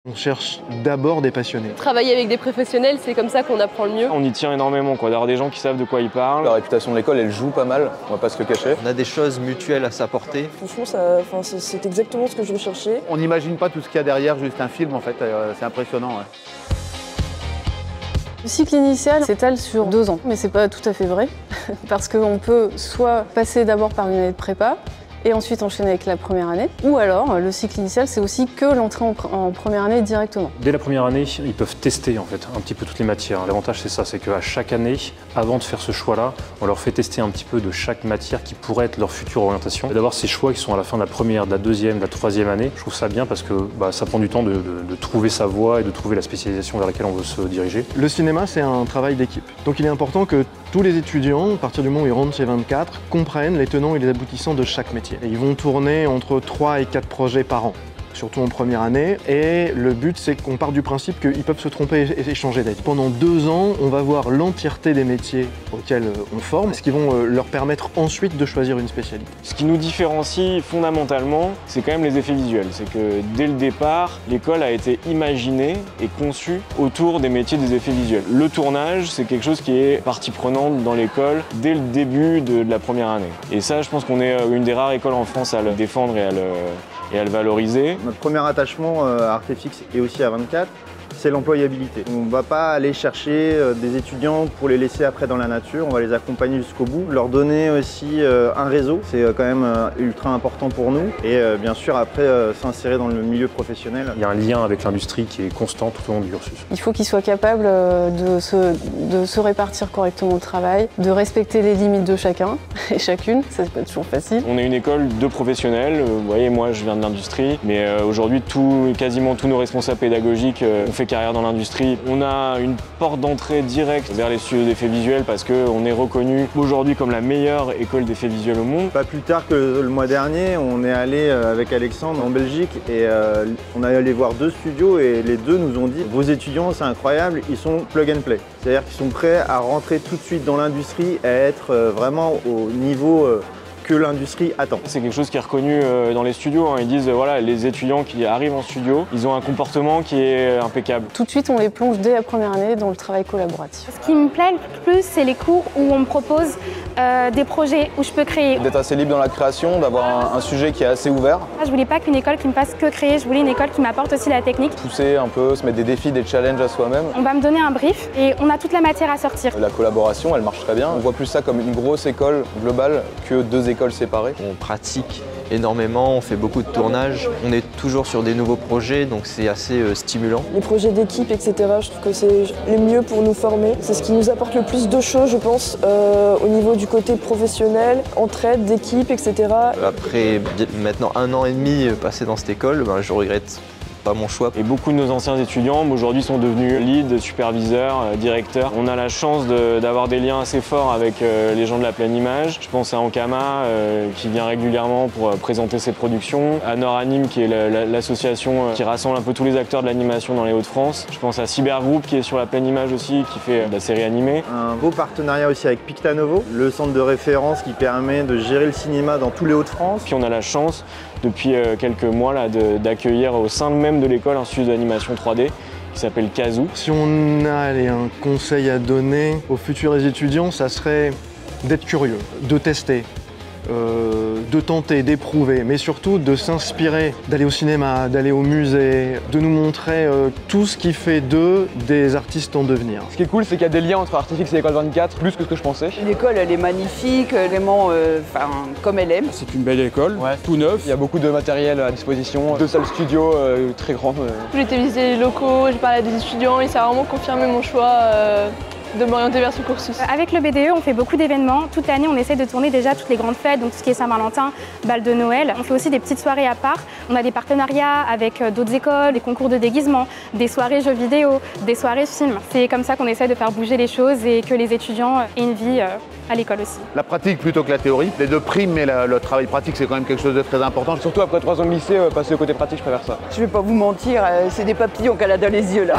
On cherche d'abord des passionnés. Travailler avec des professionnels, c'est comme ça qu'on apprend le mieux. On y tient énormément, d'avoir des gens qui savent de quoi ils parlent. La réputation de l'école, elle joue pas mal, on va pas se le cacher. On a des choses mutuelles à s'apporter. Franchement, c'est exactement ce que je recherchais. On n'imagine pas tout ce qu'il y a derrière, juste un film en fait, c'est impressionnant. Ouais. Le cycle initial s'étale sur 2 ans, mais c'est pas tout à fait vrai, parce qu'on peut soit passer d'abord par une année de prépa, et ensuite enchaîner avec la première année. Ou alors, le cycle initial, c'est aussi que l'entrée en première année directement. Dès la première année, ils peuvent tester en fait un petit peu toutes les matières. L'avantage c'est ça, c'est qu'à chaque année, avant de faire ce choix-là, on leur fait tester un petit peu de chaque matière qui pourrait être leur future orientation. Et d'avoir ces choix qui sont à la fin de la première, de la deuxième, de la troisième année, je trouve ça bien parce que ça prend du temps de trouver sa voie et de trouver la spécialisation vers laquelle on veut se diriger. Le cinéma, c'est un travail d'équipe. Donc il est important que tous les étudiants, à partir du moment où ils rentrent chez 24, comprennent les tenants et les aboutissants de chaque métier. Et ils vont tourner entre 3 et 4 projets par an, surtout en première année. Et le but, c'est qu'on parte du principe qu'ils peuvent se tromper et changer d'avis. Pendant 2 ans, on va voir l'entièreté des métiers auxquels on forme, ce qui vont leur permettre ensuite de choisir une spécialité. Ce qui nous différencie fondamentalement, c'est quand même les effets visuels. C'est que dès le départ, l'école a été imaginée et conçue autour des métiers des effets visuels. Le tournage, c'est quelque chose qui est partie prenante dans l'école dès le début de la première année. Et ça, je pense qu'on est une des rares écoles en France à le défendre et à le valoriser. Notre premier attachement à Artefix et aussi à 24, c'est l'employabilité. On ne va pas aller chercher des étudiants pour les laisser après dans la nature, on va les accompagner jusqu'au bout, leur donner aussi un réseau, c'est quand même ultra important pour nous, et bien sûr après s'insérer dans le milieu professionnel. Il y a un lien avec l'industrie qui est constant tout au long du cursus. Il faut qu'ils soient capables de se répartir correctement le travail, de respecter les limites de chacun et chacune, ça c'est pas toujours facile. On est une école de professionnels, vous voyez moi je viens de l'industrie, mais aujourd'hui quasiment tous nos responsables pédagogiques ont fait carrière dans l'industrie. On a une porte d'entrée directe vers les studios d'effets visuels parce qu'on est reconnu aujourd'hui comme la meilleure école d'effets visuels au monde. Pas plus tard que le mois dernier, on est allé avec Alexandre en Belgique et on est allé voir 2 studios et les 2 nous ont dit « Vos étudiants, c'est incroyable, ils sont plug and play ». C'est-à-dire qu'ils sont prêts à rentrer tout de suite dans l'industrie et à être vraiment au niveau que l'industrie attend. C'est quelque chose qui est reconnu dans les studios. Ils disent voilà, les étudiants qui arrivent en studio, ils ont un comportement qui est impeccable. Tout de suite, on les plonge dès la première année dans le travail collaboratif. Ce qui me plaît le plus, c'est les cours où on me propose des projets où je peux créer. D'être assez libre dans la création, d'avoir un sujet qui est assez ouvert. Je voulais pas qu'une école qui me fasse que créer, je voulais une école qui m'apporte aussi la technique. Pousser un peu, se mettre des défis, des challenges à soi-même. On va me donner un brief et on a toute la matière à sortir. La collaboration, elle marche très bien. On voit plus ça comme une grosse école globale que 2 écoles séparées. On pratique énormément, on fait beaucoup de tournages, on est toujours sur des nouveaux projets, donc c'est assez stimulant. Les projets d'équipe, etc., je trouve que c'est les mieux pour nous former. C'est ce qui nous apporte le plus de choses, je pense, au niveau du côté professionnel, entraide, d'équipe, etc. Après maintenant 1 an et demi passé dans cette école, je regrette pas mon choix. Et beaucoup de nos anciens étudiants aujourd'hui sont devenus lead, superviseurs, directeurs. On a la chance d'avoir des liens assez forts avec les gens de la Pleine Image. Je pense à Ankama qui vient régulièrement pour présenter ses productions, à Noranime qui est l'association qui rassemble un peu tous les acteurs de l'animation dans les Hauts-de-France. Je pense à Cybergroup qui est sur la Pleine Image aussi, qui fait de la série animée. Un beau partenariat aussi avec Pictanovo, le centre de référence qui permet de gérer le cinéma dans tous les Hauts-de-France. Puis on a la chance depuis quelques mois d'accueillir au sein même de l'école un studio d'animation 3D qui s'appelle Kazoo. Si on a un conseil à donner aux futurs étudiants, ça serait d'être curieux, de tester, de tenter, d'éprouver, mais surtout de s'inspirer, d'aller au cinéma, d'aller au musée, de nous montrer tout ce qui fait d'eux des artistes en devenir. Ce qui est cool, c'est qu'il y a des liens entre Artefix et l'école 24, plus que ce que je pensais. L'école, elle est magnifique, vraiment comme elle aime. C'est une belle école, tout neuf. Il y a beaucoup de matériel à disposition, 2 salles studio très grandes. J'ai été visiter les locaux, j'ai parlé à des étudiants et ça a vraiment confirmé mon choix de m'orienter vers ce cursus. Avec le BDE, on fait beaucoup d'événements. Toute l'année, on essaie de tourner déjà toutes les grandes fêtes, donc tout ce qui est Saint-Valentin, bal de Noël. On fait aussi des petites soirées à part. On a des partenariats avec d'autres écoles, des concours de déguisement, des soirées jeux vidéo, des soirées films. C'est comme ça qu'on essaie de faire bouger les choses et que les étudiants aient une vie à l'école aussi. La pratique plutôt que la théorie. Les 2 priment, mais le travail pratique, c'est quand même quelque chose de très important. Surtout après 3 ans de lycée, passer au côté pratique, je préfère ça. Je vais pas vous mentir, c'est des papillons qu'elle a dans les yeux là.